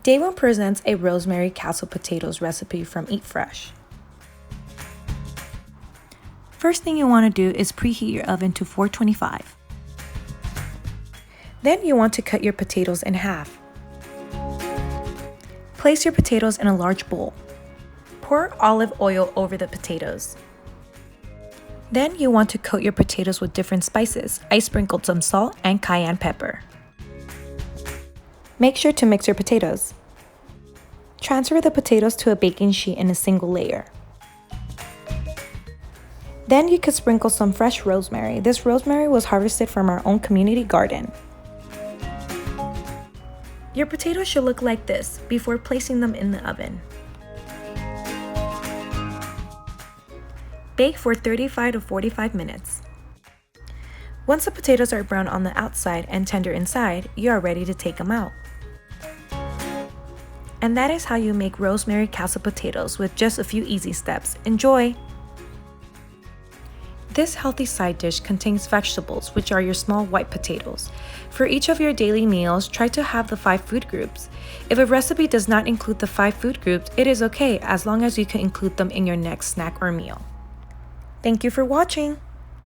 Day 1 presents a rosemary castle potatoes recipe from Eat Fresh. First thing you want to do is preheat your oven to 425. Then you want to cut your potatoes in half. Place your potatoes in a large bowl. Pour olive oil over the potatoes. Then you want to coat your potatoes with different spices. I sprinkled some salt and cayenne pepper. Make sure to mix your potatoes. Transfer the potatoes to a baking sheet in a single layer. Then you could sprinkle some fresh rosemary. This rosemary was harvested from our own community garden. Your potatoes should look like this before placing them in the oven. Bake for 35 to 45 minutes. Once the potatoes are brown on the outside and tender inside, you are ready to take them out. And that is how you make rosemary castle potatoes with just a few easy steps. Enjoy! This healthy side dish contains vegetables, which are your small white potatoes. For each of your daily meals, try to have the 5 food groups. If a recipe does not include the 5 food groups, it is okay as long as you can include them in your next snack or meal. Thank you for watching!